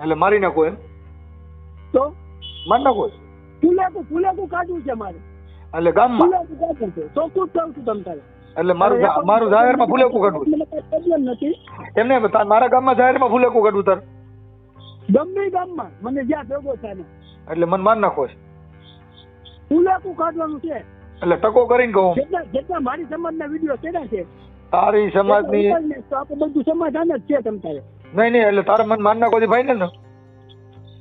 એટલે મારી નાખો એમ? તો મારી નાખો ફુલેકું કાઢવું છે મારે, એટલે ગામમાં? ફુલેકું કાઢવું છે તો શું કહું છું તમ તારે? એટલે મારું જાહેરમાં ફુલેકું કાઢવું મને કઈ પ્રોબ્લેમ નથી. એમને મારા ગામમાં જાહેરમાં ફુલેકું કાઢવું તાર? ગમે ગામમાં મને જ્યાં ભેગો થાય ને એટલે મને માર નાખો છે? ફુલેકું કાઢવાનું છે. એટલે ટકો કરીને કહું જેટલા મારી સમાજના વિડીયો કેડા છે તારી સમાજની તો આપણે બધું સમાધાન જ છે તમ તારે. નહીં એટલે તારે મને માર નાખો ભાઈ ને?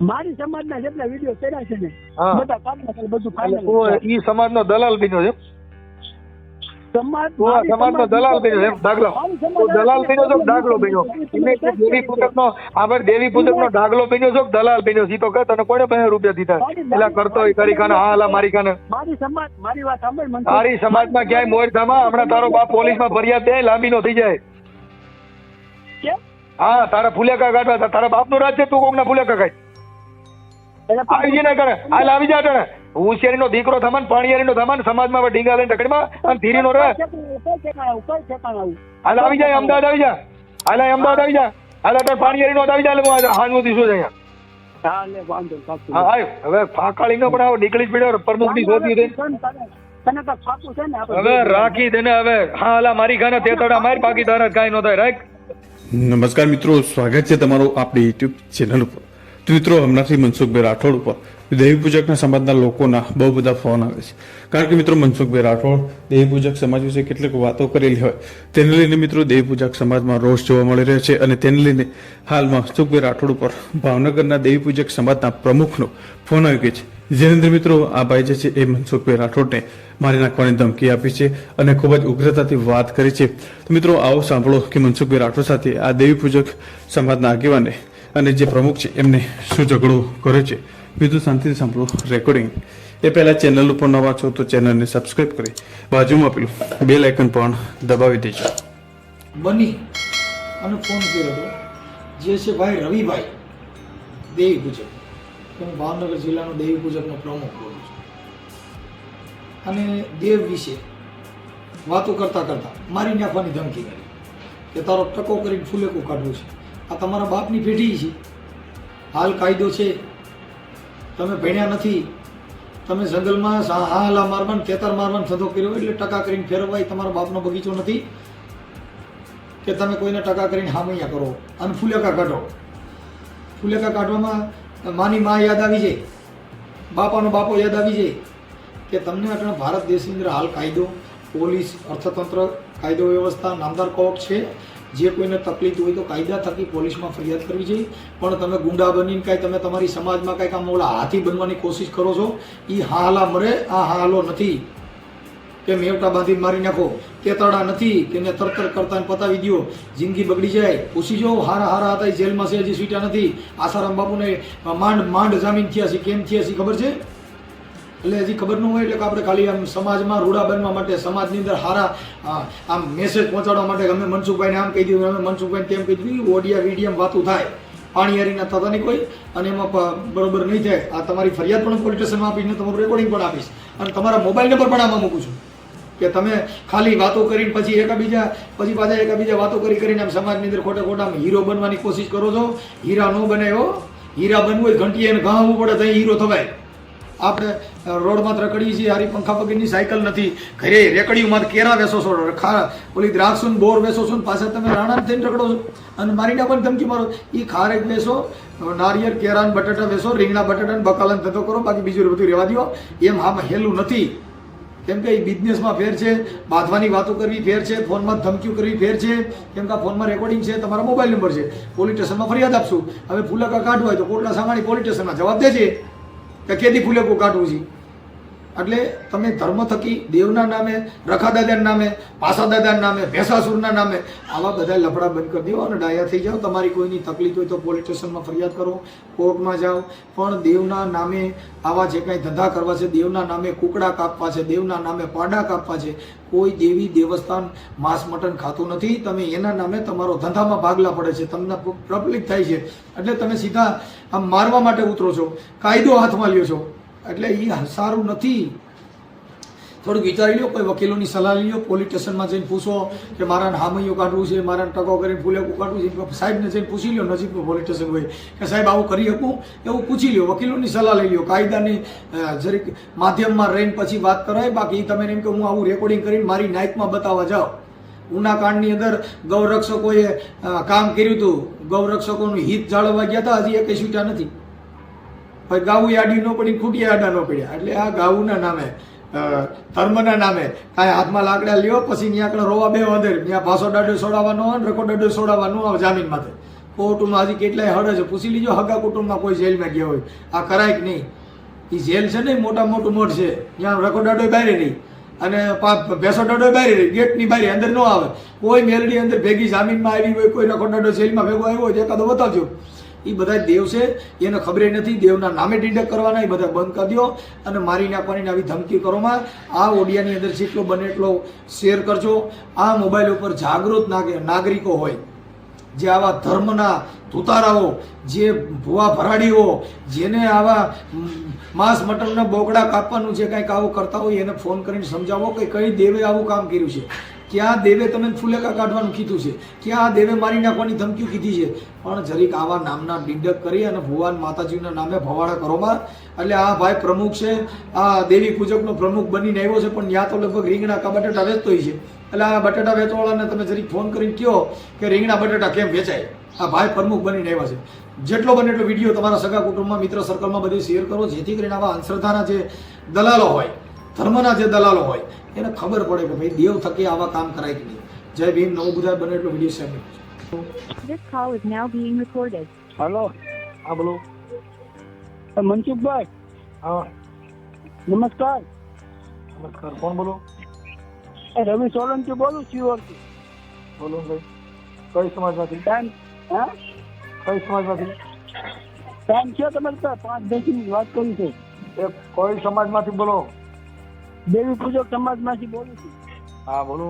મારી સમાજના જેટલા વિડીયો કેડા છે ને હા. બધા કાઢી બધું એટલે ફાઇનલ. તું ઈ સમાજનો દલાલ બન્યો છે? સમાજનો દલાલ બન્યો એમ? ડાગલો દલાલ બન્યો છો? ડાગલો બન્યો? દેવી પૂજકનો આપણે દેવી પૂજકનો ડાગલો બન્યો છો? દલાલ બન્યો છે? તો કે તને કોને 50 રૂપિયા દીધા? એટલે કરતો હોય કરી ખાને હા હાલા મારી ખાને. મારી સમાજ મારી વાત સાંભળ મને. તારી સમાજમાં ક્યાંય મોર ધામા હમણાં તારો બાપ પોલીસમાં ફરિયાદ દે લાંબી નો થઈ જાય. કેમ? હા તારા ફુલેકા કાઢવા તારા બાપનું રાજ છે, તું કોકના ફુલેકા કાઢ. આવી જાય ને કરે હાલ આવી જા તને હોશિયારીનો દીકરો થમાન પાણીયારીનો થમાન સમાજમાં ઢીંગા લઈને ટકડીમાં અને ધીરીનો રહે. હાલ આવી જાય અમદાવાદ આવી જા. હાલ અમદાવાદ આવી જા. હાલ અત્યારે પાણીયારીનો આવી જા. હું હાજુ દીશું છે અહીંયા. હા આવ હવે ફાકાળી નો પણ આવો નીકળી જ પડ્યો પ્રમુખ ની શોધી દે હવે રાખી દે ને હવે. હા હાલા મારી ખાને તેતડા માર બાકી તારા કાઈ નો થાય રાખ. નમસ્કાર મિત્રો, સ્વાગત છે તમારું આપણી યુટ્યુબ ચેનલ ઉપર. તો મિત્રો હમણાંથી મનસુખભાઈ રાઠોડ ઉપર દેવી પૂજકના સમાજના લોકોના બહુ બધા ફોન આવે છે. કારણ કે મિત્રો મનસુખભાઈ રાઠોડ દેવી પૂજક સમાજ વિશે કેટલીક વાતો કરેલી હોય તેને લઈને મિત્રો દેવી પૂજક સમાજમાં રોષ જોવા મળી રહ્યો છે અને તેને લઈને હાલમાં મનસુખભાઈ રાઠોડ ઉપર ભાવનગરના દેવી પૂજક સમાજના પ્રમુખનો ફોન આવી ગયો છે. જેની અંદર મિત્રો આ ભાઈ જે છે એ મનસુખભાઈ રાઠોડને મારી નાખવાની ધમકી આપી છે અને ખૂબ જ ઉગ્રતાથી વાત કરી છે. તો મિત્રો આવો સાંભળો કે મનસુખભાઈ રાઠોડ સાથે આ દેવી પૂજક સમાજના આગેવાને અને જે પ્રમુખ છે એમને શું ઝઘડો કર્યો છે. બીજું શાંતિથી સાંભળો રેકોર્ડિંગ. એ પહેલા ચેનલ ઉપર નવા છો તો ચેનલને સબસ્ક્રાઇબ કરી બાજુમાં પેલું બેલ આઇકન પણ દબાવી દેજો. બની અને ફોન કર્યો હતો જે છે ભાઈ રવિભાઈ દેવી પૂજક. હું ભાવનગર જિલ્લાનો દેવી પૂજકનો પ્રમુખ બોલું છું અને દેવ વિશે વાતો કરતા કરતા મારી નાખવાની ધમકી કરી કે તારો ટકો કરીને ફુલેકું કાઢવું છે. આ તમારા બાપની પેઢી છે. હાલ કાયદો છે, તમે ભણ્યા નથી, તમે જંગલમાં હાલા મારવાન ખેતર મારવાન ધંધો કર્યો એટલે ટકા કરીને ફેરવાય. તમારા બાપનો બગીચો નથી કે તમે કોઈને ટકા કરીને હામૈયા કરો અને ફુલેકા કાઢો. ફુલેકા કાઢવામાં માની મા યાદ આવી જાય, બાપાનો બાપો યાદ આવી જાય કે તમને આટલા ભારત દેશની અંદર હાલ કાયદો, પોલીસ, અર્થતંત્ર, કાયદો વ્યવસ્થા, નામદાર કોર્ટ છે. જે કોઈને તકલીફ હોય તો કાયદા થકી પોલીસમાં ફરિયાદ કરવી જોઈએ. પણ તમે ગુંડા બનીને કાંઈ તમે તમારી સમાજમાં કાંઈક આમ ઓલા હાથી બનવાની કોશિશ કરો છો. એ હાલા મરે, આ હાલો નથી કે મેવટા બાંધી મારી નાખો. તેતડા નથી કે એને તરતર કરતા પતાવી દો, જિંદગી બગડી જાય. પૂછી જો હારા હારા હતા એ જેલમાં છે, હજી છૂટ્યા નથી. આસારામ બાપુને માંડ જામીન થયા છે. કેમ થયા છે ખબર છે? એટલે હજી ખબર ન હોય એટલે કે આપણે ખાલી આમ સમાજમાં રૂડા બનવા માટે, સમાજની અંદર સારા આમ મેસેજ પહોંચાડવા માટે અમે મનસુખભાઈને આમ કહી દીધું, અમે મનસુખભાઈને તેમ કહી દીધું. ઓડિયા વિડીયમ વાતું થાય પાણીયારીના થતા નહીં કોઈ અને એમાં બરોબર નહીં થાય. આ તમારી ફરિયાદ પણ પોલીસ સ્ટેશનમાં આપીશ ને તમારું રેકોર્ડિંગ પણ આપીશ અને તમારા મોબાઈલ નંબર પણ આમાં મૂકું છું કે તમે ખાલી વાતો કરીને પછી પાછા એકાબીજા વાતો કરીને આમ સમાજની અંદર ખોટા ખોટા હીરો બનવાની કોશિશ કરો છો. હીરા ન બનાવ્યો, હીરા બનવું હોય ઘંટીએ ઘાવવું પડે તો હીરો થવાય. આપણે રોડમાં રખડીએ છીએ, હારી પંખા પગીની સાયકલ નથી, ઘરે રેકડીઓમાં કેરા વેસો છો, ઓલી દ્રાક્ષ બોર વેસો છો, પાછા તમે રાણા થઈને રખડો છો અને મારી નાખવાની ધમકી મારો. એ ખારેક વેસો, નારિયેળ, કેરા, બટાટા વેસો, રીંગણા બટાટા બકાલાને ધંધો કરો, બાકી બીજું બધું રહેવા દો. એમ આમાં હેલું નથી. કેમ કે એ બિઝનેસમાં ફેર છે, બાંધવાની વાતો કરવી ફેર છે, ફોનમાં ધમકીઓ કરવી ફેર છે. કેમ કે આ ફોનમાં રેકોર્ડિંગ છે, તમારા મોબાઈલ નંબર છે. પોલીસ સ્ટેશનમાં ફરિયાદ આપશું. હવે ફુલેકા કાઢવું હોય તો કોટલા સામાણી પોલીસ સ્ટેશનમાં જવાબ દેજે કે કેદી ફુલેકું કાઢવું છે. એટલે તમે ધર્મ થકી દેવના નામે, રખાદાદાના નામે, પાસાદાદાના નામે, ભેસાસુરના નામે આવા બધા લફડા બંધ કરી દો અને ડાયા થઈ જાઓ. તમારી કોઈની તકલીફ હોય તો પોલીસ સ્ટેશનમાં ફરિયાદ કરો, કોર્ટમાં જાઓ. પણ દેવના નામે આવા જે કાંઈ ધંધા કરવા છે, દેવના નામે કુકડા કાપવા છે, દેવના નામે પાડા કાપવા છે, કોઈ દેવી દેવસ્થાન માંસ મટન ખાતું નથી. તમે એના નામે તમારો ધંધામાં ભાગલા પડે છે, તમને પ્રબલિત થાય છે એટલે તમે સીધા આમ મારવા માટે ઉતરો છો, કાયદો હાથમાં લ્યો છો. એટલે એ સારું નથી. થોડુંક વિચારી લો, કોઈ વકીલોની સલાહ લઈ લો, પોલીસ સ્ટેશનમાં જઈને પૂછો કે મારા હામૈયો કાઢવું છે, મારા ટકો કરીને ફૂલેકું કાઢવું છે, સાહેબને જઈને પૂછી લો, નજીકનું પોલીસ સ્ટેશન હોય કે સાહેબ આવું કરી શકું, એવું પૂછી લો, વકીલોની સલાહ લઈ લો, કાયદાની જરીક માધ્યમમાં રહીને પછી વાત કરાય. બાકી તમે એમ કે હું આવું રેકોર્ડિંગ કરીને મારી નાઇટમાં બતાવવા જાઓ. ઉનાકાંડની અંદર ગૌરક્ષકોએ કામ કર્યું હતું, ગૌરક્ષકોનું હિત જાળવવા ગયા હતા, હજી એ છૂટ્યા નથી. ભાઈ ગાવું આડી ન પડી, ખૂટી આડા ન પડ્યા. એટલે આ ગાવુંના નામે, ધર્મના નામે કાંઈ હાથમાં લાકડા લ્યો, પછી ત્યાં આગળ રોવા બે અંદર, ત્યાં ભાષો દાડો છોડાવવાનો હોય, રકો દાડો છોડાવવાનો આવે જામીન માટે. કોર્ટમાં હજી કેટલાય હડે છે, પૂછી લીજો હગા કુટુંબમાં કોઈ જેલમાં ગયા હોય, આ કરાય કે નહીં. એ જેલ છે ને મોટા મોટું મોટ છે, ત્યાં રકો દાડો બહાર રહી અને ભેંસો દાડો બહાર રહી, ગેટની બહાર અંદર ન આવે. કોઈ મેલડી અંદર ભેગી જામીનમાં આવી હોય, કોઈ રકો દાડો જેલમાં ભેગો આવ્યો હોય એકાદો બતાવજો. એ બધા દેવ છે, એને ખબર નથી. દેવના નામે ડિડક્ટ કરવાના, એ બધા બંધ કરી દો અને મારી નાખવાની આવી ધમકી કરોમાં. આ ઓડિયાની અંદર જેટલો બને એટલો શેર કરજો. આ મોબાઈલ ઉપર જાગૃત નાગરિકો હોય, જે આવા ધર્મના ધુતારાઓ, જે ભુવા ભરાડીઓ, જેને આવા માંસ મટનના બોકડા કાપવાનું છે, કંઈક આવું કરતા હોય, એને ફોન કરીને સમજાવો કે કઈ દેવે આવું કામ કર્યું છે, ક્યાં દેવે તમે ફૂલેકા કાઢવાનું કીધું છે, ક્યાં દેવે મારી નાખવાની ધમકીઓ કીધી છે. પણ જરીક આવા નામના ડિડક્ટ કરી અને ભગવાન માતાજીના નામે ભવાડા કરોમાં. એટલે આ ભાઈ પ્રમુખ છે, આ દેવી પૂજકનો પ્રમુખ બનીને આવ્યો છે, પણ ત્યાં તો લગભગ રીંગણા કા બટાટા વેચતો હોય છે. એટલે આ બટાટા વેચવાવાળાને તમે જરીક ફોન કરીને કહો કે રીંગણા બટાટા કેમ વેચાય. આ ભાઈ પ્રમુખ બનીને આવ્યા છે. જેટલો બને એટલો વિડીયો તમારા સગા કુટુંબમાં, મિત્ર સર્કલમાં બધે શેર કરો, જેથી કરીને આવા અંધશ્રદ્ધાના જે દલાલો હોય, ધર્મના જે દલાલો હોય, એને ખબર પડે કે ભાઈ દેવ થકી આવા કામ કરાય કે નહીં. જય ભીમ. નવું બધા બને એટલો વિડીયો શેર કરો. This call is now being recorded. Hello, હા બોલો. મનસુખભાઈ, હા નમસ્કાર. નમસ્કાર. કોણ બોલો? રવિ સોલંકી બોલું, શિવરથી. બોલો ભાઈ. કઈ સમાજમાંથી? ટાઈમ હા કઈ સમાજમાંથી? ટાઈમ છે તમારે પાસે? 5-10 મિનિટ વાત કરી છે. એ કઈ સમાજમાંથી બોલો? દેવી પૂજક સમાજમાંથી બોલું છું. હા બોલો.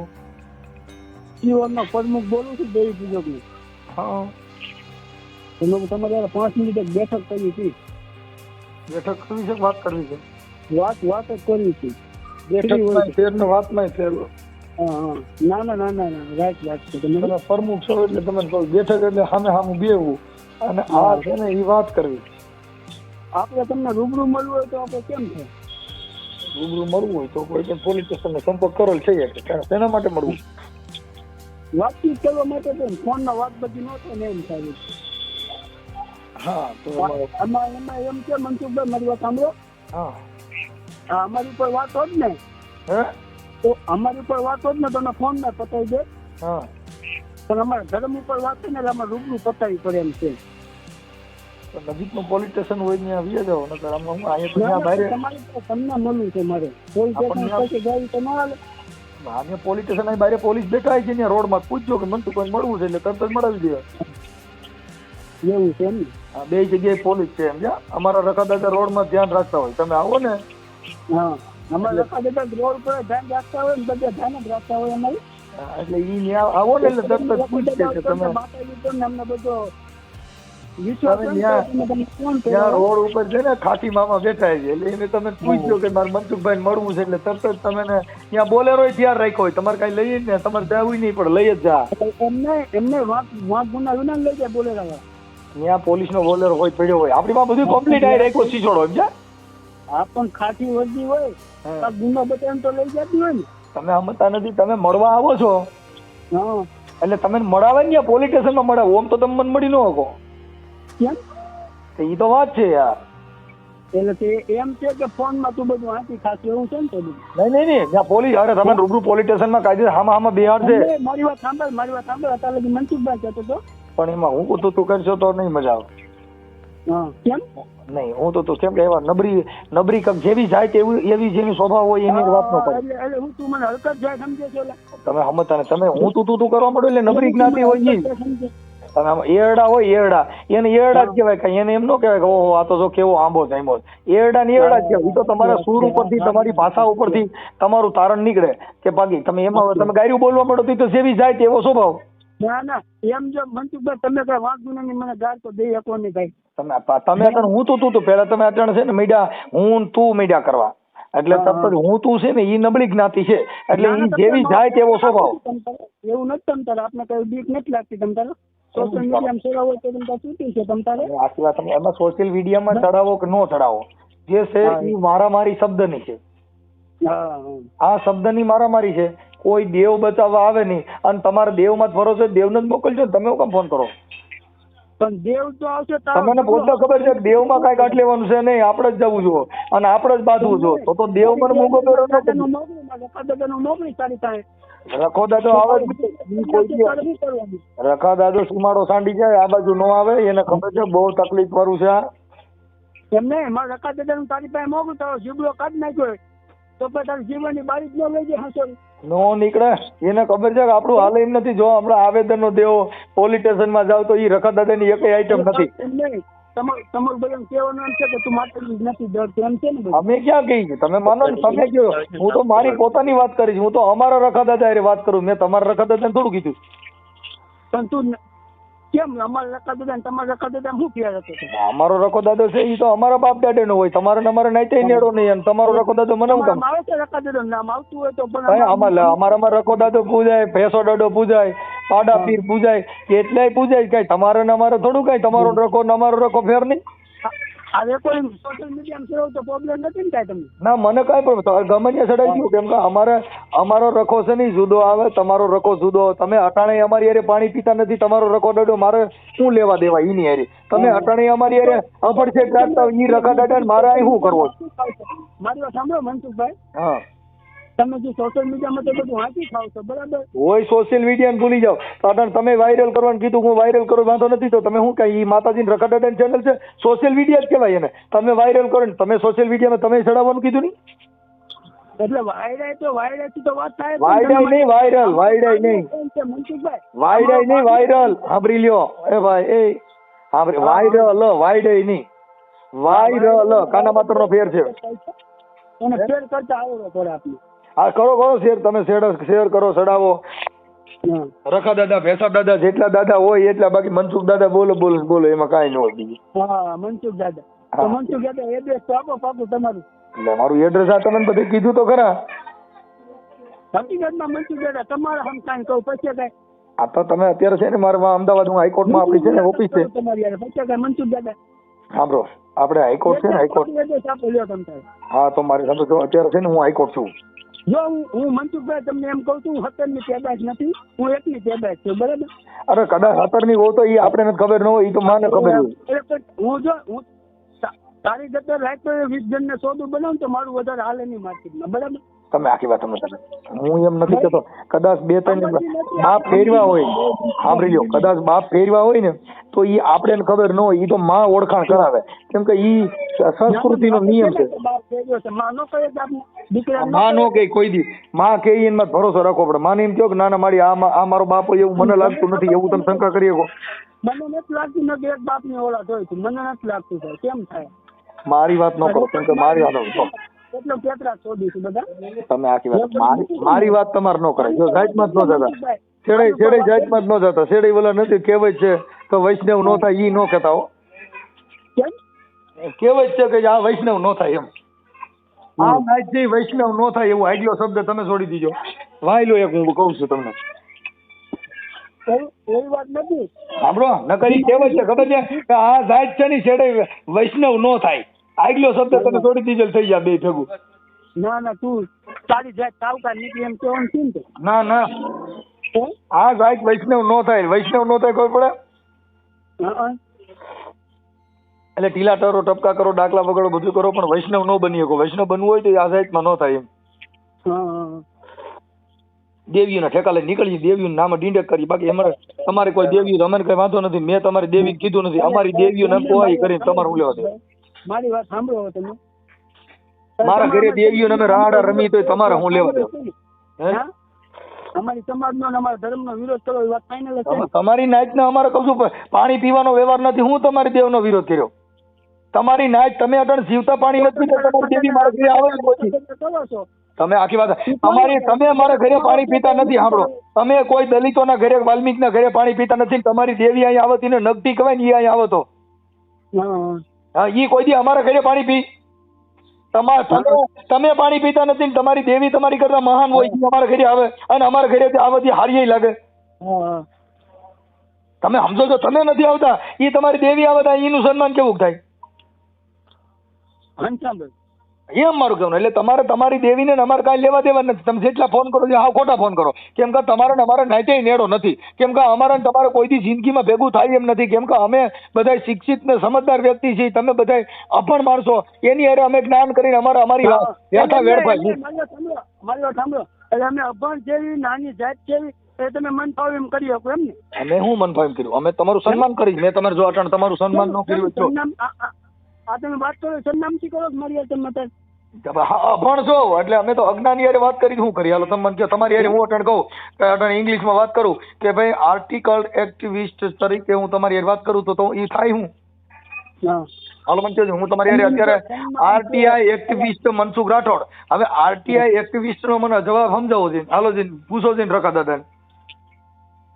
શિવરનો પ્રમુખ બોલું છું, દેવી પૂજકનો. હા. તમારે 5 મિનિટ એક બેઠક કરી હતી. બેઠક કરવી છે, વાત કરવી છે? વાત જ કરવી છે. બેઠક ફેરનો વાતમાં ફેરલો. હા, ના, રાઈટ વાત છે. તમે પ્રમુખ છો એટલે તમે કહો બેઠક એટલે સામે સામે બેવું અને આ છે ને એ વાત કરવી. આપણે તમને રૂબરૂ મળવું હોય તો આપણે કેમ છે? રૂબરૂ મળવું હોય તો કોઈ પણ પોલીસ સ્ટેશનનો સંપર્ક કરેલ છે. તેના માટે મળવું? વાતચીત કરવા માટે તો ફોનમાં વાત બધી ન થાય ને, એમ થાય. હા તો એમાં એમ છે મનસુખભાઈ, મારી વાત સાંભળો. હા. અમારી ઉપર વાત હોત ને, હે? તો અમારી ઉપર વાત હોત ને તો ફોન માં પતાવી દે. હા. પણ અમારા ધર્મ ઉપર વાત છે ને એટલે અમારે રૂબરૂ પતાવી પડે એમ છે. નજીકનું પોલીસ સ્ટેશન હોય ત્યાં આવી જાવ, નકર આમાં હું અહીંયા તો બહાર તમારે તમને મળવું છે મારે. પોલીસ સ્ટેશન પછી ગાડી તો ના હાલે. અહીંયા પોલીસ સ્ટેશન અહીં બહાર પોલીસ બેઠા છે, ત્યાં રોડમાં પૂછજો કે મનસુખ કોઈ મળવું છે એટલે તરત જ મળાવી દે. એવું છે એમ ને? હા, 2 જગ્યાએ પોલીસ છે એમ. અમારા રકાદાદા રોડમાં ધ્યાન રાખતા હોય, તમે આવો ને. હા, અમારે રકાદાદા રોડ પર ધ્યાન રાખતા હોય ને, બધા ધ્યાન જ રાખતા હોય અમારે. એટલે ઈ ત્યાં આવો ને એટલે તરત જ પૂછશે કે તમે અમને બધો ત્યાં રોડ ઉપર છે ને ખાટી મામા બેઠા છે, એટલે એને તમે પૂછજો કે મારે મનસુખભાઈ મળવું છે એટલે તરત જ તમે ત્યાં બોલેરો તૈયાર રાખ્યો હોય. તમારે કઈ લઈએ ને, તમારે જવું નહીં પડે, લઈ જ જા. એમને વાંક ગુના વિના લઈ જાય બોલેરા. ત્યાં પોલીસ નો બોલેરો હોય પડ્યો હોય, આપણી માં બધું કમ્પ્લીટ આવી રાખ્યો શીછોડો સમજ્યા. હા, પણ ખાટી વર્દી હોય ગુના બતાવીને તો લઈ જતી હોય ને. તમે સમજતા નથી. તમે મળવા આવો છો હા, એટલે તમે મળાવે ને પોલીસ સ્ટેશન માં મળાવો, આમ તો તમે મને મળી ન શકો. કેમ? એ તો વાત છે યાર. એટલે તે એમ છે કે ફોન માં તું બધું વાંચી ખાસ એવું છે ને તો નહીં ત્યાં પોલીસ. અરે તમે રૂબરૂ પોલીસ સ્ટેશન માં કાયદે હામાં બિહાર છે. મારી વાત સાંભળ. અત્યારે લગી મનસુખભાઈ કહેતો હતો. પણ એમાં હું તું કરશો તો નહીં મજા આવે. હા, કેમ નહીં? હું તો કેમ કે એવા નબરી કમ જેવી જાય એવી જેની સ્વભાવ હોય એની વાત ન કરે. એટલે હું તું મને હલકત જાય સમજે છે? તમે સમજતા ને, તમે હું તું કરવા માંડો એટલે નબરી જ્ઞાતિ હોય ઈ. તમે આમ એરડા હોય, એરડા એને એરડા જ કહેવાય. કઈ એને એમ ન કહેવાય કે ઓહો આ તો જો કેવો આંબો જામ્યો. એરડા ને એરડા જ કહેવાય. એ તો તમારા સૂર ઉપરથી, તમારી ભાષા ઉપરથી તમારું તારણ નીકળે કે ભાગી તમે એમાં તમે ગાયરું બોલવા માંડો તો જેવી જાય તેવો સ્વભાવ. ના, એમ જો મનસુખભાઈ તમે કઈ વાંધો નહીં, મને ગાળ તો દઈ શકો નહીં ભાઈ. તમે હું તું પેલા તમે અચાણ છે ને મીડિયા હું તું મીડિયા કરવા એટલે તરત હું તું છે ને ઈ નબળી જ્ઞાતિ છે એટલે ઈ જેવી જાય તેવો સ્વભાવ. એવું નથી તમતારે, આપણે કઈ બીક નથી લાગતી તમતારે. સોશિયલ મીડિયામાં સેવા હોય તો તમતારે છૂટી છે તમતારે. આખી વાત તમે એમાં સોશિયલ મીડિયામાં ચડાવો કે નો ચડાવો જે છે ઈ મારામારી શબ્દની છે. હા આ શબ્દની મારામારી છે. કોઈ દેવ બચાવવા આવે નહીં અને તમારે દેવમાં જ ભરોસો દેવને જ મોકલજો ને, તમે હું કેમ ફોન કરો? પણ દેવ તો આવશે તમને પોતે ખબર છે કે દેવમાં કાંઈ કાઢ લેવાનું છે નહીં, આપણે જ જવું જો અને આપણે જ બાંધવું જો. તો દેવ મને મૂંગો કર્યો નથી. નોકરી સારી થાય. રખો દાદો આવે ઈ કોઈ દી રખા દાદો સુમાડો સાંડી જાય આ બાજુ નો આવે એને ખબર છે બહુ તકલીફ વાળું છે આ. એમ નહીં, મારા રખા દાદાનું તારી પાસે મોકલું તારો જીબડો કાઢી નાખ્યો તો પછી તારી જીવનની બારી જ ન લઈ જાય હસો નો નીકળે. એને ખબર છે કે આપણું હાલ એમ નથી. જો હમણાં આવેદન નો દેવો પોલીસ સ્ટેશન માં જાવ તો ઈ રખા દાદાની એકય આઈટમ નથી. તમારું બધાને કહેવાનું એમ છે કે તું માતાજી નથી ડરતો એમ છે ને બધું. અમે ક્યાં કહી છે? તમે માનો ને તમે કહો. હું તો મારી પોતાની વાત કરીશ. હું તો અમારા રખા દાદા હારે વાત કરું. મેં તમારા રખા દાદાને થોડું કીધું. પણ તું કેમ અમારા રખા દાદા ને તમારા રખા દાદા શું ફેર હતો? અમારો રખો દાદો છે ઈ તો અમારા બાપ દાદા નો હોય. તમારે ને અમારે નાઈતે નેડો નહીં. અને તમારો રખો દાદો મને હું કામ? આવે છે રખા દાદા નામ આવતું હોય તો પણ કઈ અમારામાં રખો દાદો પૂજાય, ભેંસો દાડો પૂજાય, પાડા પીર પૂજાય, કેટલાય પૂજાય. કઈ તમારે ને અમારે થોડું કઈ તમારો રખો ને અમારો રખો ફેર નહીં. આ રેકોર્ડિંગ સોશિયલ મીડિયામાં સેવ તો પ્રોબ્લેમ નથી ને કાંઈ તમને? ના મને કઈ પણ ગમે ત્યાં ચડાઈ ગયું. કેમ કે અમારો રખો છે નહીં જુદો આવે, તમારો રખો જુદો. તમે અટાણે અમારી હારે પાણી પીતા નથી. તમારો રખો દાડો મારે શું લેવા દેવા ઈની હારે? તમે અટાણે અમારી હારે અપડ છે કાઢતા ઈ રખા દાડા ને મારે અહીં શું કરવો? મારી વાત સાંભળો મનસુખભાઈ, હા તમે જે સોશિયલ મીડિયામાં તો બધું વાંચી ખાવ છો બરાબર? હોય સોશિયલ મીડિયા ભૂલી જાઓ. અટાણે તમે વાયરલ કરવાનું કીધું, હું વાયરલ કરું વાંધો નથી. તો તમે શું કઈ માતાજી રખા દાદાની ચેનલ છે, સોશિયલ મીડિયા જ કહેવાય એને. તમે વાયરલ કરો ને તમે સોશિયલ મીડિયામાં તમે ચડાવવાનું કીધું નહીં. એટલે વાયરાય તો વાત થાય. વાયડાય નહીં, વાયરલ વાયડાય નહીં, મનસુખભાઈ વાયડાય નહીં, વાયરલ. સાંભળી લ્યો એ ભાઈ એ સાંભળી. વાયરલ વાયડાય નહીં, વાયરલ કાના માત્ર નો ફેર છે. એને શેર કરતા આવડો પડે આપણે. હા કરો શેર. તમે શેર કરો, ચડાવો. હા. રખા દાદા, ભેંસા દાદા જેટલા દાદા હોય એટલા. બાકી મનસુખ દાદા બોલો એમાં કાંઈ ન હોય બીજું. હા મનસુખ દાદા. તો મનસુખ દાદા એડ્રેસ તો આપો પાકું તમારું. એટલે મારું એડ્રેસ આ તમે બધે કીધું તો ખરા. હકીકતમાં મનસુખ દાદા તમારા હમ કાંઈ કહું પછી કાંઈ આ તો તમે અત્યારે છે ને મારા અમદાવાદ હાઈકોર્ટમાં આપણી છે ને ઓફિસ છે તમારી યાર પછી કાંઈ મનસુખ દાદા સાંભળો આપણે હાઈકોર્ટ છે ને હાઈકોર્ટ. એડ્રેસ આપો લ્યો તમ તારે. હા તો મારી સામે જો અત્યારે છે ને હું હાઈકોર્ટ છું. જો હું મનસુખભાઈ તમને એમ કહું છું 17 ની પેદાશ નથી, હું 1 ની પેદાશ છું બરાબર? અરે કદાચ 17 ની હોય તો એ આપણે નથી ખબર ન હોય, એ તો માને ખબર હોય. હું તારી જગ્યાએ રાત 20 જણને સોદું બનાવું તો મારું વધારે હાલે નહીં માર્કેટમાં બરાબર? તમે આખી વાત સમજો. હું એમ નથી કહેતો કદાચ 2-3 બાપ ફેરવા હોય. સાંભળી લો, કદાચ બાપ ફેરવા હોય ને તો એ આપણે ખબર ન હોય. એ તો માં ઓળખાણ કરાવે. કેમ કે ઈ સંસ્કૃતિનો નિયમ છે. માં નો કે કોઈ દી માં કે એમાં ભરોસો રાખવો પડે. માને એમ કહો કે ના મારી આ મારો બાપ હોય એવું મને લાગતું નથી, એવું તમે શંકા કરી શકો? મને નથી લાગતું ને એક બાપ ની ઓલાદ હોય છે. મને નથી લાગતું સાહેબ. કેમ થાય? મારી વાત ન કરો. કેમ કે મારી વાત એટલો કેટલા શોધી છે બધા. તમે આખી વાત મારી વાત તમારે ન કરાય. જો જાતમાં જ ન જતા છેડે જાતમાં જ ન જતા. છેડે ઓલા નથી કહેવત છે કે વૈષ્ણવ નો થાય ઈ ન કહેતા હો. કહેવત છે કે આ વૈષ્ણવ નો થાય એમ. આ નાચ જે વૈષ્ણવ નો થાય એવું આગલો શબ્દ તમે છોડી દીજો. વાયલો એક હું કહું છું તમને. એવી વાત નથી. સાંભળો નકરી કહેવત છે ખબર છે કે આ જાત છે ને છેડે વૈષ્ણવ નો થાય. આગલો શબ્દ તમે છોડી દીજો થઈ જાય બે ભેગું. ના તું તારી જાત સાવકાર નીકળી એમ કેવાનું છે ને? ના આ જાત વૈષ્ણવ નો થાય. વૈષ્ણવ નો થાય ખબર પડે? એટલે ટીલા ટરો ટપકા કરો, ડાકલા વગડો બધું કરો, પણ વૈષ્ણવ નો બની શકો. વૈષ્ણવ બનવું હોય તો આ જાતમાં ન થાય એમ. દેવીઓના ઠેકા લઈને નીકળી દેવીઓના નામ ડીંડક કરી. બાકી તમારે કોઈ દેવીઓ અમને કઈ વાંધો નથી. મેં તમારી દેવી કીધું નથી. અમારી દેવીઓ નામ કોઈ કરીને તમારે હું લેવા દે? મારી વાત સાંભળો તમે. મારા ઘરે દેવીઓ અમે રાડા રમી તો તમારે હું લેવા દે? અમારી સમાજનો અને અમારા ધર્મનો વિરોધ કરો એ વાત ફાઇનલ છે. તમારી નાઈટને અમારે કહું છું પાણી પીવાનો વ્યવહાર નથી. હું તમારી દેવનો વિરોધ કર્યો? તમારી નાઈટ તમે અટણ જીવતા પાણી નથી તો તમારી દેવી મારા ઘરે આવે છો? તમે આખી વાત તમે અમારા ઘરે પાણી પીતા નથી. સાંભળો, તમે કોઈ દલિતોના ઘરે વાલ્મીકના ઘરે પાણી પીતા નથી. તમારી દેવી અહીં આવતી ને નગટી કહેવાય ને એ અહીં આવો તો હા ઈ કોઈ દી અમારા ઘરે પાણી પી? તમે પાણી પીતા નથી ને તમારી દેવી તમારી કરતા મહાન હોય છે, અમારા ઘરે આવે અને અમારા ઘરે આવવાથી હારી લાગે. હા તમે સમજો છો? તમે નથી આવતા, એ તમારી દેવી આવે તો એનું સન્માન કેવું થાય? ઘનશ્યામભાઈ એમ મારું કહેવું. એટલે તમારે તમારી દેવીને ને અમારે કાંઈ લેવા દેવા નથી. તમે જેટલા ફોન કરો છો હા ખોટા ફોન કરો. કેમ કે તમારે ને અમારે નાઈટે નેડો નથી. કેમ કે અમારે ને તમારે કોઈ દી જિંદગીમાં ભેગું થાય એમ નથી. કેમ કે અમે બધા શિક્ષિત ને સમજદાર વ્યક્તિ છીએ, તમે બધા અભણ માણસો. એની હારે અમે જ્ઞાન કરીને અમારી વ્યાખ્યા વેડફાય. મારી સાંભળો, એટલે અમે અભણ જેવી નાની જાત જેવી એ તમે મન ફાવે એમ કરી શકો એમ ને? અમે હું મન ફાવે એમ કર્યું? અમે તમારું સન્માન કરી. મેં તમારે જો અટાણ તમારું સન્માન ન કર્યું તો આ તમે વાત કરો સન્માનથી કરો મારી યાર તમે અભણ છો એટલે અમે તો અજ્ઞાની હારે વાત કરી. શું કરી? હાલો તમે મને કહો. તમારી હારે હું અટાણ કહું કે અટાણ ઇંગ્લિશમાં વાત કરું કે ભાઈ આર્ટિકલ એક્ટિવિસ્ટ તરીકે હું તમારી હારે વાત કરું તો એ થાય હું? હાલો મને કહેજો. હું તમારી હારે અત્યારે આરટીઆઈ એક્ટિવિસ્ટ મનસુખ રાઠોડ. હવે આરટીઆઈ એક્ટિવિસ્ટ નો મને જવાબ સમજાવો છે. હાલો જઈને પૂછો છે રકા દાદાને.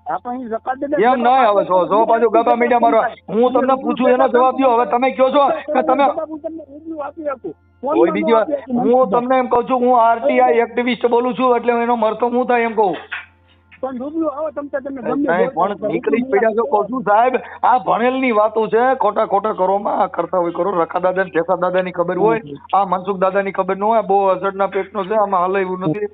એમ નહીં આવે જો પાછું ગપા મીડિયા મારો. હું તમને પૂછું એનો જવાબ દો. હવે તમે કહો છો કે તમે કોઈ બીજી વાત. હું તમને એમ કહું છું હું આરટીઆઈ એક્ટિવિસ્ટ બોલું છું એટલે એનો મરતો હું થાય એમ કહું. પણ નીકળી જ પડ્યા છો કહું છું સાહેબ. આ ભણેલની વાતો છે. ખોટા ખોટા કરો માં આ કરતા હોય કરો. રખા દાદા ને ઠેસા દાદા ની ખબર હોય, આ મનસુખ દાદા ની ખબર ન હોય. બહુ અસરના પેટનો છે, આમાં હાલે એવું નથી.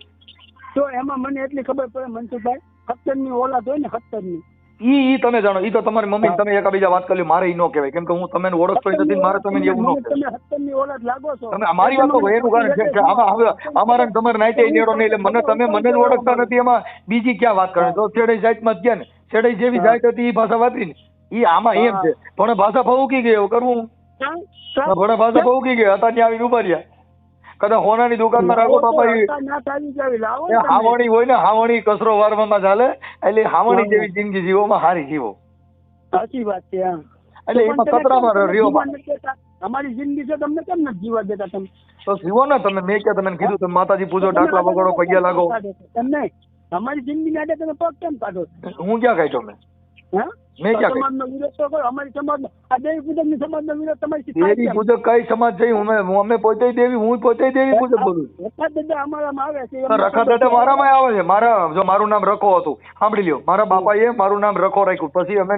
તો એમાં મને એટલી ખબર પડે મનસુખભાઈ, 17 ની ઓલાદ હોય ને 17 ની ઈ તમે જાણો. ઈ તો તમારી મમ્મી તમે એકાબીજા વાત કરી. મારે ઈ ન કહેવાય કેમ કે હું તમને ઓળખતો નથી. મારે તમે એવું ન કહેવાય. તમે 17 ની ઓલાદ લાગો છો. તમે મારી વાત તો એનું કારણ છે કે આમાં હવે અમારે તમારે નાઈટે નેડો નહીં. એટલે મને તમે મને જ ઓળખતા નથી. એમાં બીજી ક્યાં વાત કરે? તો છેડે જાતમાં જ ગયા ને. છેડે જેવી જાત હતી એ ભાષા વાપરી ને. ઈ આમાં એમ છે પણ ભાષા ફૂકી ગઈ એવું કરવું. ભણે ભાષા ફૂકી ગઈ હતા ત્યાં આવીને ઉભા રહ્યા. કદાચ હોનાની દુકાનમાં રાખો બાપા હાવણી હોય ને હાવણી કચરો વારવામાં ચાલે. એટલે હાવણી જેવી જિંદગી જીવોમાં હારી જીવો. સાચી વાત છે. એટલે એમાં કચરામાં રહ્યો. અમારી જિંદગી છે તમને કેમ નથી જીવા દેતા તમે? તો જીવો ને તમે. મેં ક્યાં તમને કીધું તમે માતાજી પૂજો ડાકલા વગાડો પગ્યા લાગો? તમને અમારી જિંદગી માટે તમે પગ કેમ કાઢો? હું ક્યાં કાઢ્યો? મેં ક્યાં સમાજનો વિરોધ તો કરો. અમારી સમાજનો આ દેવી પૂજક ની સમાજનો વિરોધ તમારી દેવી પૂજક કઈ સમાજ છે? અમે પોતે દેવી, હું પોતે દેવી પૂજક બોલું છું. રખા દાદા અમારામાં આવે છે. રખા દાદા મારામાં આવે છે. જો મારું નામ રખો હતું સાંભળી લ્યો. મારા બાપાએ મારું નામ રખો રાખ્યું. પછી અમે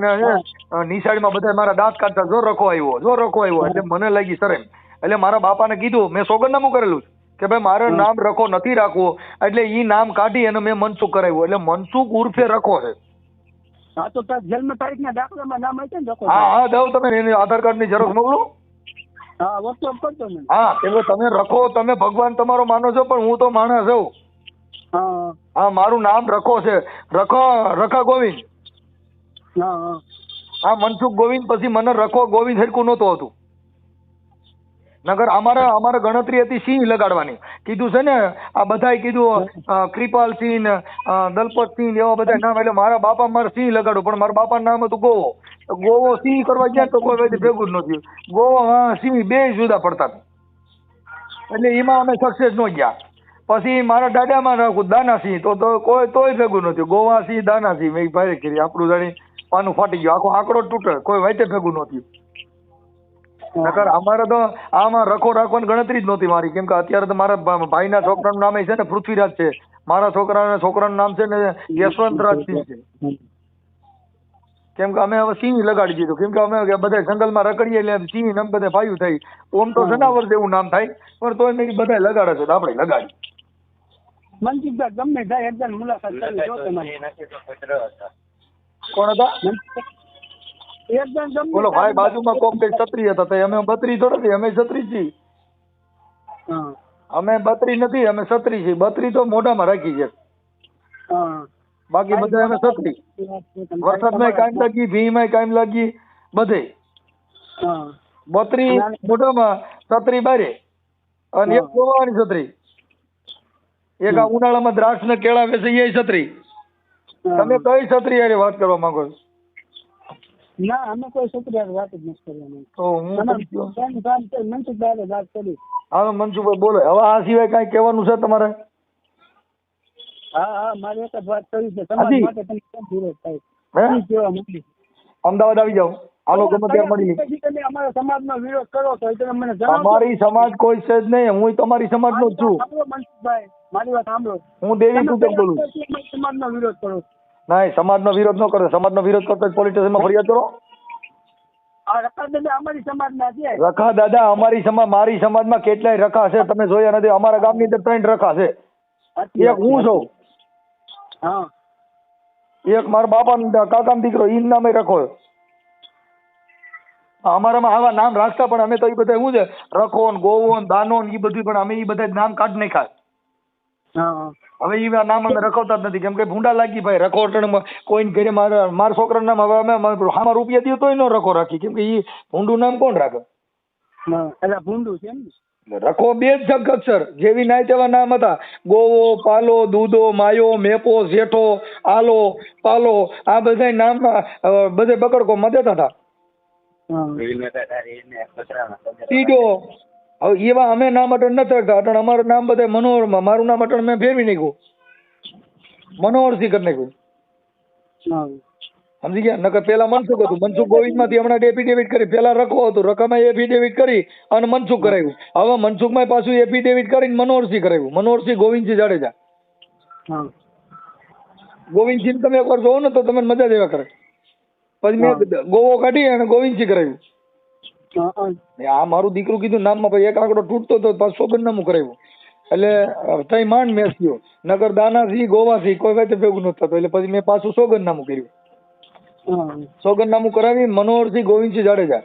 નિશાળીમાં બધા મારા દાંત કાઢતા જો રખો આવ્યો એટલે મને લાગી શરમ. એટલે મારા બાપાને કીધું, મેં સોગંદનામું કરેલું કે ભાઈ મારે નામ રખો નથી રાખવું. એટલે ઈ નામ કાઢી અને મેં મનસુખ કરાવ્યું. એટલે મનસુખ ઉર્ફે રખો છે. હા તો જન્મ તારીખના દાખલામાં નામ હશે ને રખો? હા દઉં તમે એની આધાર કાર્ડ ની ઝેરોક્ષ મોકલો. હા વોટ્સઅપ કરજો મને. હા એટલે તમે રખો, તમે ભગવાન તમારો માનો છો પણ હું તો માણસ છું. હા મારું નામ રખો છે. રખા ગોવિંદ. હા મનસુખ ગોવિંદ. પછી મને રખો ગોવિંદ હરકું નહોતું હતું. નગર અમારે ગણતરી હતી સિંહ લગાડવાની. કીધું છે ને આ બધાય કીધું કૃપાલ સિંહ, દલપત સિંહ એવા બધા નામ. એટલે મારા બાપા મારે સિંહ લગાડું પણ મારા બાપાનું નામ હતું ગોવો. ગોવો સિંહ કરવા ગયા તો કોઈ ભેગું જ નહોતું. ગોવો હા સિંહ બે જુદા પડતા હતા. એટલે એમાં અમે સક્સેસ ન ગયા. પછી મારા દાદામાં નાખું દાના સિંહ તો કોઈ તોય ભેગું નહોતું. ગોવા સિંહ દાના સિંહ મેં ભાઈ કરી. આપણું જાણી પાનું ફાટી ગયું. આખો આંકડો તૂટે. કોઈ વાઈટે ભેગું નહોતું. નકર અમારે તો આમાં રખો રાખવાની ગણતરી જ નહોતી મારી. કેમ કે અત્યારે તો મારા ભાઈના છોકરાનું નામ છે ને પૃથ્વીરાજ છે. મારા છોકરાનું નામ છે ને યશવંતરાજ સિંહ છે. કેમ કે અમે હવે સિંહ લગાડી દીધું. કેમ કે અમે બધા જંગલમાં રખડીએ એટલે સિંહ ને બધા ભાઈઓ થઈ. ઓમ તો જનાવર જેવું નામ થાય પણ તોય મેં બધા લગાડે છે તો આપણે લગાડી. મનસુખભાઈ ગમે થાય એકદમ મુલાકાત કરી જો તમારી. કોણ હતા? બોલો ભાઈ બાજુમાં કોક કઈ છત્રી હતા તો અમે બત્રી થોડા. અમે છત્રી છીએ. અમે બત્રી નથી, અમે છત્રી છીએ. બત્રી તો મોઢામાં રાખી છે. બાકી બધા અમે છત્રી. વરસાદમાં કાયમ લાગી, ભીમાં કાયમ લાગી, બધે બત્રી મોઢામાં, છત્રી બારે. અને એક ગોવાની છત્રી, એક આ ઉનાળામાં દ્રાક્ષ ને કેળા વેચે એ છત્રી. તમે કઈ છત્રી યાર વાત કરવા માંગો છો? ના અમે કોઈ છોકરી વાત જ નથી કરવાની. તો હું મનસુખભાઈ વાત કરી. હા મનસુખભાઈ બોલો. હવે આ સિવાય કઈ કહેવાનું છે તમારે? હા મારે એક જ વાત કરી છે. તમારા માટે તમે કેમ વિરોધ થાય? અમદાવાદ આવી જાઓ. હાલો ગમે ત્યારે મળી. પછી તમે અમારા સમાજનો વિરોધ કરો છો એ તમે મને જણાવશો? તમારી સમાજ કોઈ છે જ નહીં, હું તમારી સમાજનો જ છું. સાંભળો મનસુખભાઈ, મારી વાત સાંભળો. હું દેવી તમે પૂજક બોલું. અમારા સમાજનો વિરોધ કરો છો. નહીં, સમાજનો વિરોધ ન કરો. સમાજનો વિરોધ કરતો પોલીસ સ્ટેશનમાં ફરિયાદ કરો. આ રખા દાદા અમારી સમાજના છે. રખા દાદા અમારી સમાજ, મારી સમાજમાં કેટલાય રખા છે, તમે જોયા નથી. અમારા ગામની અંદર 3 રખા છે. એક હું છું, હા, એક મારા બાપાનો કાકાનો દીકરો, ઈ નામે રખો. અમારામાં આવા નામ રાખતા, પણ અમે તો એ બધા શું છે, રખો ને ગોવો ને દાનો ને એ બધું, પણ અમે એ બધા નામ કાઢ નાખ્યા. હા, હવે એ નામ અમે રખવતા જ નથી, કેમ કે ભૂંડા લાગી ભાઈ રખોટણ કોઈ ઘરે મારા છોકરાનું નામ હવે અમે આમાં રૂપિયા દઈએ તોય ન રખો રાખી, કેમ કે એ ભૂંડું નામ કોણ રાખે? હા, એટલે ભૂંડું છે એમ ને? રખો 2 જ અક્ષર, જેવી નાય તેવા નામ હતા. ગોવો, પાલો, દૂધો, માયો, મેપો, શેઠો, આલો, પાલો, આ બધા નામમાં બધે બકડકો માં દેતા હતા. સીડો, હવે એવા અમે નામ અટણ નથી રાખતા. અટણ અમારું નામ બધા મનોહરમાં, મારું નામ અટણ મેં ફેરવી નાખ્યું, મનોહરસિંહ કરી નાખ્યું. હા. સમજી ગયા? નકર પેલા મનસુખ હતું, મનસુખ ગોવિંદ માંથી હમણાં એફિડેવિટ કરી. પેલા રખો હતું, રખામાં એફિડેવિટ કરી અને મનસુખ કરાવ્યું. હવે મનસુખ માં પાછું એફિડેવિટ કરીને મનોહરસિંહ કરાવ્યું, મનોહરસિંહ ગોવિંદસિંહ જાડેજા. હા. ગોવિંદસિંહ તમે એકવાર જોવો ને તો તમને મજા જ એવા કરે. પછી મેં ગોવો કાઢી અને ગોવિંદસિંહ કરાવ્યું. હા. આ મારું દીકરું કીધું નામમાં પછી એક આંકડો તૂટતો તો પાછું સોગંદનામું કરાવ્યું. એટલે તઈ માંડ મેસ થયો. નગર દાનાસિંહ, ગોવાસિંહ કોઈ વાતે ભેગું નતું થતું, એટલે પછી મેં પાછું સોગંદનામું કર્યું. હા. સોગંદનામું કરાવી મનોહરસિંહ ગોવિંદસિંહ જાડેજા.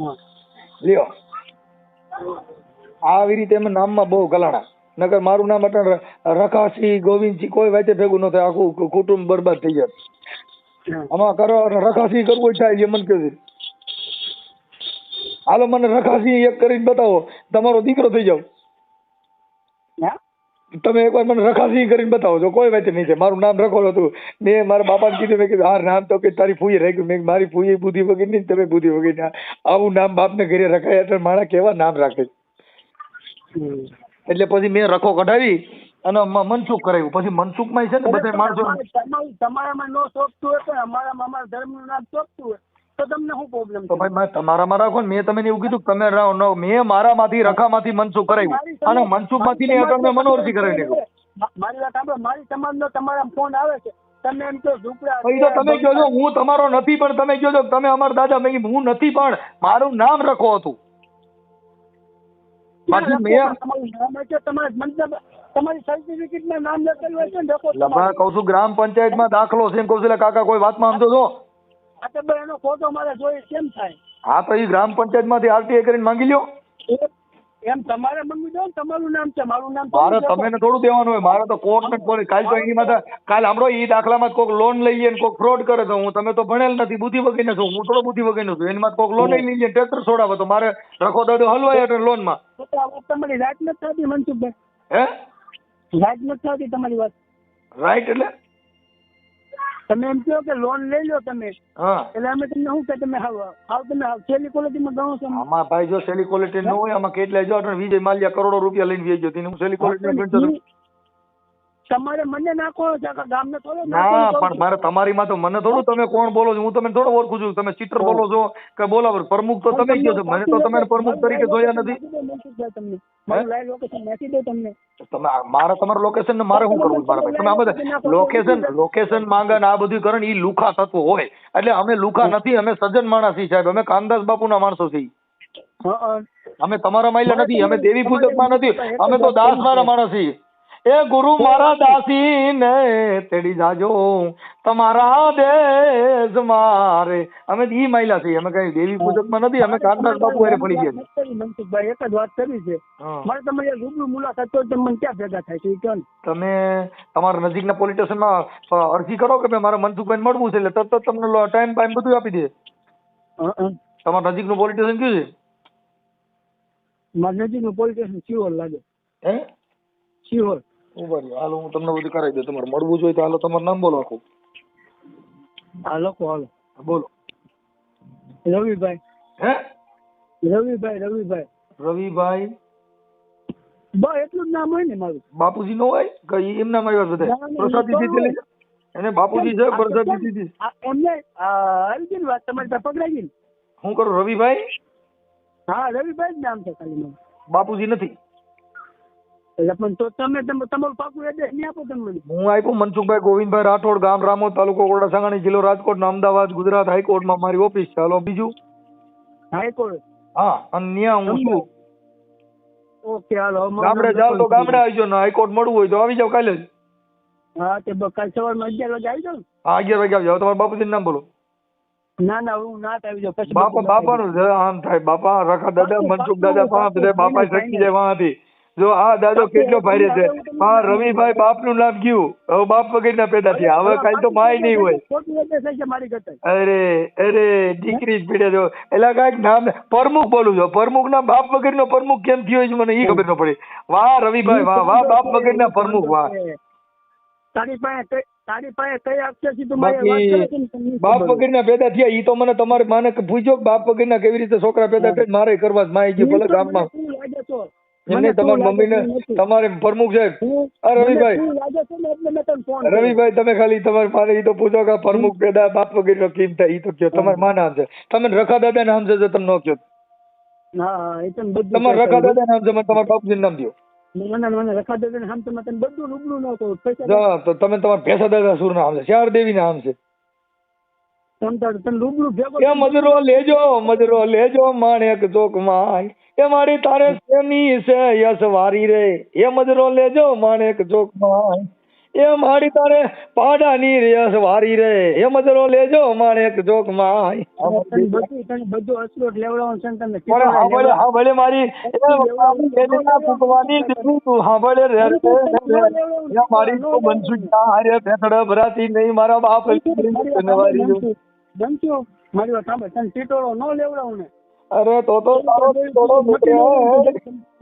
હા. લ્યો, આવી રીતે એમ નામમાં બહુ ગલાણા. નગર મારું નામ અટણ રખાસિંહ, ગોવિંદસિંહ કોઈ વાતે ભેગું ન થાય, આખું કુટુંબ બરબાદ થઈ જાય. આમાં કરો રખાસિંહ કરવું થાય જે મને કહે. હાલો મને રખાસિંહ એક કરીને બતાવો, તમારો દીકરો થઈ જાવ. તમે એકવાર મને રખાસિંહ કરીને બતાવો છો, કોઈ વાત નહીં છે. મારું નામ રખો હતું, મેં મારા બાપાને કીધું, મેં કીધું હા નામ તો કે તારી ફૂઈ રાખ્યું. મેં મારી ફૂઈ બુદ્ધિ વગર નહીં, તમે બુદ્ધિ વગર. આવું નામ બાપને ઘરે રખાય એટલે માણા કેવા નામ રાખે. એટલે પછી મેં રખો કઢાવી અને મનસુખ કરાવ્યું. પછી મનસુખમાં છે ને બધા માણસો તમારામાં નો શોખતું હોય પણ અમારામાં અમારા ધર્મનું નામ શોખતું હોય તો તમને શું પ્રોબ્લેમ? તો ભાઈ તમારામાં રાખો ને. મેં તમને એવું કીધું તમે મેં મારામાંથી રખામાંથી મનસુખ કરાવ્યું અને મનસુખમાંથી ને અટલ મેં મનોહરસિંહ કરાવી નાખ્યું. મારી વાત સાંભળો, મારી સમાજનો તમારા ફોન આવે છે, તમે એમ કહો ઝૂંપડા પછી તો તમે કહો છો હું તમારો નથી, પણ તમે કહો છો તમે અમારા દાદા. મેં કીધું હું નથી, પણ મારું નામ રખો હતું. બાકી મેં તમારું નામ હોય છે, તમારે મતલબ તમારી સર્ટિફિકેટમાં નામ લખેલું હોય છે ને ડકો લબા કહું છું ગ્રામ પંચાયતમાં દાખલો છે એમ કહું છું. એટલે કાકા કોઈ વાતમાં સમજો છો? આ તો ભાઈ એનો ફોટો મારે જોઈએ કેમ થાય? હા તો એ ગ્રામ પંચાયતમાંથી આરટીઆઈ કરીને માંગી લ્યો. એમ તમારે મંગી દો ને, તમારું નામ છે, મારું નામ મારે તમે થોડું દેવાનું હોય. મારે તો કોર્ટ ને પોલીસ. કાલ તો એની માથે કાલ સાંભળો એ દાખલામાં કોઈક લોન લઈએ ને કોઈક ફ્રોડ કરે તો હું તમે તો ભણેલ નથી, બુદ્ધિ વગર છું. હું થોડો બુદ્ધિ વગર છું. એની માં કોઈક લોન લઈ લઈએ ટ્રેક્ટર છોડાવે તો મારે રખો દાદો હલવાય એટલે લોનમાં. તમારી રાઈટ નથી થતી મનસુખભાઈ, હે રાઈટ નથી થતી તમારી વાત. રાઈટ એટલે તમે એમ કહો કે લોન લઈ લો તમે, હા એટલે અમે તમને શું કે તમે તમે છેલ્લી ક્વોલિટીમાં ગણો છો? આમાં ભાઈ જો સેલી ક્વોલિટી ન હોય આમાં કેટલાય જો વિજય માલ્યા કરોડો રૂપિયા લઈને વેચ્યો તેને હું સેલી ક્વોલિટી ગણતો નથી. તમારે મને નાખો છે કે ગામને થોડો ના પણ મારે તમારીમાં તો મને થોડું તમે કોણ બોલો છો હું તમને થોડો ઓળખું છું. તમે ચિત્ર બોલો છો કે બોલાવો પ્રમુખ તો તમે કહો છો, મને તો તમે પ્રમુખ તરીકે જોયા નથી. તમને મારું લાઈવ લોકેશન નાખી દો તમને. તમે મારે તમારું લોકેશન ને મારે શું કરવું મારા ભાઈ? તમે આ બધા લોકેશન માંગે ને આ બધું કરે ને એ લુખા તત્વો હોય. એટલે અમે લુખા નથી, અમે સજ્જન માણસ છીએ સાહેબ. અમે કાનદાસ બાપુના માણસો છીએ. અમે તમારા માયલા નથી, અમે દેવી પૂજકમાં નથી, અમે તો દાસ મારા માણસ છીએ. એ ગુરુ મારા દાસી ને તેડી જાજો તમારા દેશ મારે. અમે ઈ માયલા છીએ, અમે કઈ દેવી પૂજકમાં નથી. અમે કાનદાસ બાપુ હારે પડી ગયા. મનસુખભાઈ એક જ વાત કરી છે, મારે તમારી રૂબરૂ મુલાકાત તો તમને ક્યાં ભેગા થાય છે? કેમ તમે તમારા નજીકના પોલીસ સ્ટેશનમાં અરજી કરો કે મારે મનસુખભાઈ મળવું છે, એટલે તરત તમને ટાઈમ બધું આપી દે. તમારા નજીકનું પોલીસ સ્ટેશન કયું છે? મારા નજીકનું પોલીસ સ્ટેશન શિહોર લાગે. હે શિહોર. ઉભા રહ્યો, હાલો હું તમને બધું કરાવી દઉં. તમારે મળવું જોઈએ તો હાલો તમારું નામ બોલો આખું. હા લખો, હાલો બોલો. રવિભાઈ. હે રવિભાઈ રવિભાઈ બસ એટલું જ નામ હોય ને મારું? બાપુજી નો હોય કે એમ નામ આવ્યા બધા? પ્રસાદી દીધેલી છે? એને બાપુજી છે પ્રસાદી દીધી. એમને આવી ગઈ ને વાત તમારી પાસે પકડાઈ ગઈ ને? હું કરું રવિભાઈ? હા રવિભાઈ જ નામ છે ખાલી મારું. બાપુજી નથી. એટલે પણ તો તમે તમારું પાકું એડ્રેસ નહીં આપો તમે મને. હું આપ્યું મનસુખભાઈ ગોવિંદભાઈ રાઠોડ, ગામ રામોદ, તાલુકો કોરડા સાંગાણી, જિલ્લો રાજકોટ, અમદાવાદ, ગુજરાત હાઈકોર્ટમાં મારી ઓફિસ છે. હાલો બીજું? હાઈકોર્ટ. હા, અને ત્યાં હું છું. ઓકે હાલો. ગામડે જાવ તો ગામડે આવી જાઓ ને હાઈકોર્ટ મળવું હોય તો આવી જાવ કાલે જ. હા તે કાલ સવારમાં 11 વાગે આવી જાઉં. હા 11 વાગે આવી જાવ. તમારા બાપુજીનું નામ બોલો. ના ના હું ના આવી જાઉં પછી બાપાનું જ આમ થાય. બાપા રખા દાદા, મનસુખ દાદા, બધા બાપા શકી જાય વાંથી. જો આ દાદો કેટલો ભારે છે. હા રવિભાઈ બાપનું નામ કયું? હવે બાપ વગરના પેદા થયા. હવે કાલ તો માય નહીં હોય. ખોટું એડ્રેસ છે મારી કરતા. અરે દીકરી જ પીડે જો. એટલે કાંઈક નામ પ્રમુખ બોલું છો. પ્રમુખ ના બાપ વગરનો પ્રમુખ કેમ થયો છે મને એ ખબર ન પડી. વાહ રવિભાઈ વાહ વાહ, બાપ વગરના પ્રમુખ વાહ. તારી પાસે કઈ અક્ષરથી તું મારી વાત કરે છે ને તમને ખબર બાપ હોય. વગરના પેદા થયા ઈ તો મને તમારે માને પૂછ્યો કે બાપ વગરના કેવી રીતે છોકરા પેદા કરી મારે કરવા જ માય ગયું ભલે ગામમાં. મને શું લાગે છો? એમને તમારી મમ્મીને તમારે પ્રમુખ સાહેબ. અરે રવિભાઈ, શું લાગે છે ને એટલે મેં તને ફોન કર્યો. રવિભાઈ તમે ખાલી તમારી પાસે ઈ તો પૂછો કે પ્રમુખ પેદા બાપ વગરનો કેમ થાય ઈ તો કયો. તમારા માં નામ છે, તમે રખા દાદા નામ છે જો તમે ન કયો. હા એ તને બધું તમારા રખા દાદા નામ છે, મને તમારા બાપુજીનું નામ દો. મને રખા દેને હમ તો તને બધું રૂબરૂ ન કહું. પૈસા જા તો તમે તમારા ભેસા દાદા સુર નામ છે, ચાર દેવી નામ છે. તને રૂબરૂ ભેગો એ મજરો લેજો માણેક ચોકમાં, એ મારી તારે સેની છે યસ વારી રે. એ મજરો લેજો માણેક ચોકમાં, એ મારી તારે પાડાની યસ વારી રે. એ મજરો લેજો માણેક ચોકમાં. તને બધું અસરોટ લેવડાવવાનું છે ને તને હાંભળે મારી ભૂકવાની દીકરી તું હાંભળે રે. મારી તો બનશું હારે ભેખડ ભરાતી નહીં મારા બાપ બનશું. મારી વાત સાંભળ, તને ટીટોળો ન લેવડાવું ને. અરે તો તારો ટીટોળો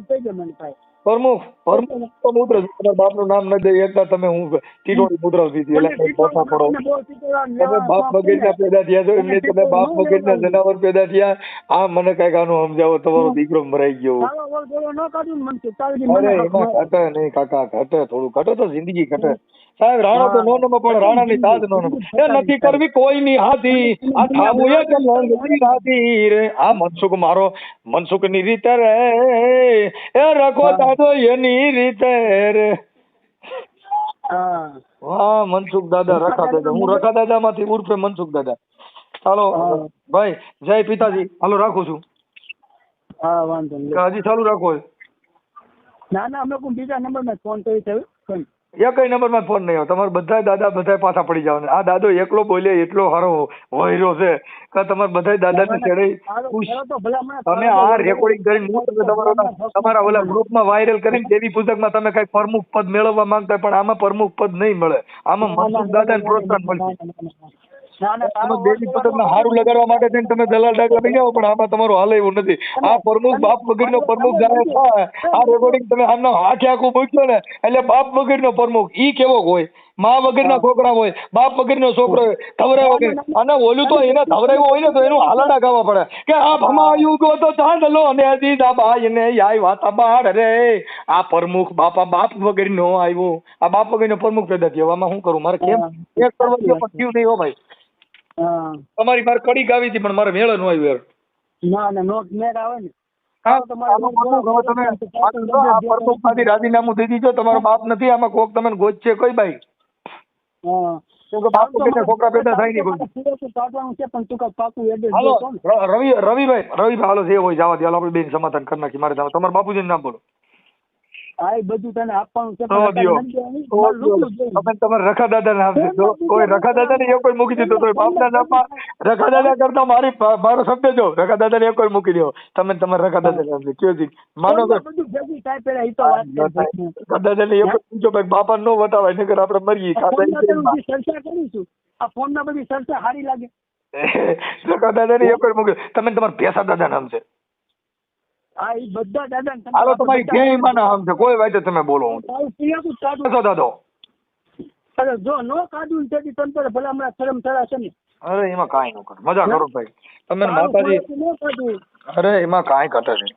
કહી દે મને ભાઈ. પ્રમુખ તો મુદ્રા તમારા બાપનું નામ ન દે એટલે તમે હું ટીટોળી મુદ્રા દીધી એટલે પાછા પડો. તમે બાપ વગરના પેદા થયા છો એમને તમે બાપ વગરના જનાવર પેદા થયા. આ મને કઈક આનું સમજાવો. તમારો દીકરો મરાઈ ગયો. અરે એમાં ઘટે નહીં કાકા, ઘટે થોડું ઘટે તો જિંદગી ઘટે સાહેબ. રાણો તો નો નમો પણ રાણાની સાજ નો નમો. એ નથી કરવી કોઈની હાથી, આ થાવું એ કે લંગડી હાથી રે. આ મનસુખ મારો મનસુખની રીતે રે, એ રખો દાદો એની રીતે રે. વાહ મનસુખ દાદા, રખા દાદા. હું રખા દાદા માંથી ઉર્ફે મનસુખ દાદા. ચાલો ભાઈ, જય પિતાજી. હાલો રાખું છું. હા વાંધો નહીં. હજી ચાલુ રાખો. ના ના અમે કોઈ બીજા નંબર માં ફોન કરી છે. એક નંબર માં ફોન નહીં આવે. તમારે બધા દાદા બધા પાછા પડી જાવ. આ દાદો એકલો બોલે એટલો સારો વહીરો છે કે તમારે બધા દાદા ને ચડે. તમે આ રેકોર્ડિંગ કરીને તમારા ઓલા ગ્રુપમાં વાયરલ કરીને દેવી પૂજક માં તમે કઈ પ્રમુખ પદ મેળવવા માંગતા, પણ આમાં પ્રમુખ પદ નહીં મળે. આમાં મનસુખ દાદા ને પ્રોત્સાહન મળશે. તમે દેવી પૂજક ને હારું લગાડવા માટે થઈને તમે દલાલ ડાકલા બની જાઓ, પણ આમાં તમારું હાલ એવું નથી. આ પ્રમુખ બાપ વગરનો પ્રમુખ જાણે થાય. આ રેકોર્ડિંગ તમે આમનો આખે આખું મૂક્યો ને એટલે બાપ વગરનો પ્રમુખ ઈ કેવો હોય? મા વગરના છોકરા હોય, બાપ વગરનો છોકરો હોય, ધવરાય વગર. અને ઓલું તો એને ધવરાયું હોય ને તો એનું હાલાડા ગાવા પડે કે આ ભમાયું ગો તો ચાંદલો ને દીદા બાઈ ને આઈ વાતા બાળ રે. આ પ્રમુખ બાપ વગરનો આવ્યો. આ બાપ વગરનો પ્રમુખ પેદા થયો. આમાં શું કરું? મારે કેમ એક કરવા પણ થયું નહીં હો ભાઈ. તમારી મારે કડી ગાવી હતી પણ મારે મેળ ન આવ્યું યાર. ના ના નોટ મેળ આવે ને. તમે રાજીનામું દઈ દીધો. તમારો બાપ નથી આમાં. કોક તમે ગોચ છે કઈ બાઈ? છોકરા પેદા થાય નહીં. રવિભાઈ હાલો જે હોય જવા દે. આપણે બેન સમાધાન કરી નાખી. મારે તમારા બાપુજીનું નામ બોલો. હા એ બધું તને આપવાનું છે. તમારે રખા દાદા નામ છે. કોઈ રખા દાદા ને કોઈ મૂકી દીધો તો બાપના નામમાં રખા દાદા કરતા મારો શબ્દ જો રખા દાદા ને કોઈ મૂકી દો. તમે તમારે રખા દાદા નામ છે કયો માનો રખા દાદા ને પૂછો ભાઈ બાપા નો બતાવાય નકર આપણે મરીએ. ચર્ચા કરીશું. આ ફોન માં બધી ચર્ચા સારી લાગે. રખા દાદા ને કોઈ મૂકી. તમે તમારા ભેસા દાદા નામ છે. હા એ બધા દાદા હાલો તમારી ક્યાંય માં નામ છે. કોઈ વાત તમે બોલો. દાદો અરે જો નો કાઢું તેથી તંત્ર ભલા હમણાં શરમ થયા છે ને. અરે એમાં કાંઈ ન કરે. મજા કરો ભાઈ તમે માતાજી. અરે એમાં કાંઈ ઘટે નહીં.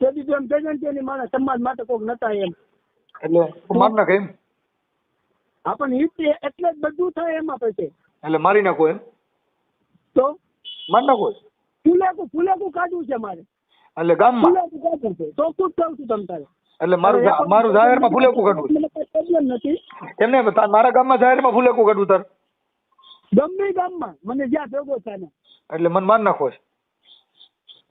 તેથી તો એમ કહેજે ને મારા સમાજ માટે કોઈક નતા એમ. એટલે માર નાખે એમ. હા પણ ઈ એટલે જ બધું થાય એમાં પછી એટલે મારી નાખો એમ તો મારી નાખો ફુલેકું કાઢવું છે મારે એટલે ગામમાં ફુલેકું કાઢવું છે તો શું કહું છું તમ તારે એટલે મારું જાહેરમાં ફુલેકું કાઢવું મને કઈ પ્રોબ્લેમ નથી એમને મારા ગામમાં જાહેરમાં ફુલેકું કાઢવું તાર ગમે ઈ ગામમાં મને જ્યાં ભેગો થાય ને એટલે મને મારી નાખો છે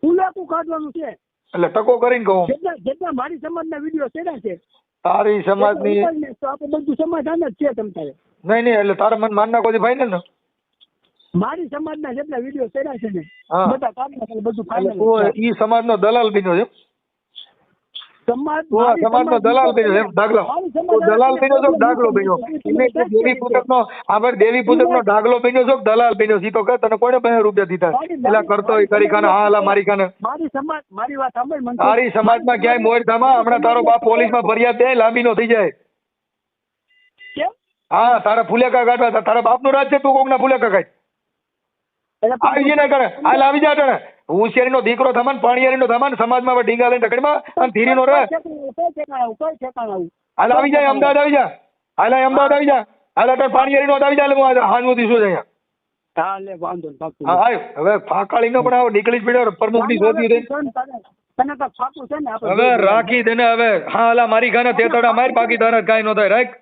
ફુલેકું કાઢવાનું છે એટલે ટકો કરીને કહું જેટલા મારી સમાજના વિડીયો ચડ્યા છે તારી સમાજની તો આપણે બધું સમાધાન જ છે તમ તારે નહીં એટલે તારે મને મારી નાખો ફાઇનલ ને મારી સમાજના જેટલા વિડીયો ચડ્યા છે ને હા. બધા કાઢી નાખે બધું એટલે ફાઇનલ તું ઈ સમાજનો દલાલ બન્યો છે સમાજ તું આ સમાજનો દલાલ બન્યો છે એમ દાખલો તું દલાલ બન્યો છો કે દાખલો બન્યો એને કે દેવી પૂજકનો આભાર દેવી પૂજકનો દાખલો બન્યો છો કે દલાલ બન્યો છે ઈ તો કહે તને કોને 50 રૂપિયા દીધા એટલે કરતો હોય કરી ખાને હા અલા મારી ખાને મારી સમાજ મારી વાત સાંભળ મને તારી સમાજમાં ક્યાંય મોર થામા હમણાં તારો બાપ પોલીસમાં ફરિયાદ દે લાંબી નો થઈ જાય કેમ હા તારા ફુલેકા કાઢવા તારા બાપનું રાજ છે તું કોકના ફુલેકા કાઢ એટલે આવી જાય ને કરે હાલ આવી જા તને હોશિયારીનો દીકરો થમાન પાણીયારીનો થમાન સમાજમાં હવે ડીંગા લઈને રખડમાં અને ધીરીનો રહે કઈ ઠેકાણા આવું હાલ આવી જાય અમદાવાદ આવી જા હાલ અહીં અમદાવાદ આવી જા હાલ અત્યારે પાણીયારીનો આવી જા એટલે હું હાજનું દીશું અહીંયા હા લે વાંધો નહીં પાકું. હા આવ હવે ફાકાળીનો પણ આવો નીકળી જ પડ્યો પ્રમુખની શોધી દે તને તો ફાકું છે ને આપણે હવે રાખી દે ને હવે હા અલા મારી ખાને તે તડા માર બાકી તારા કાંઈ ન થાય રાખ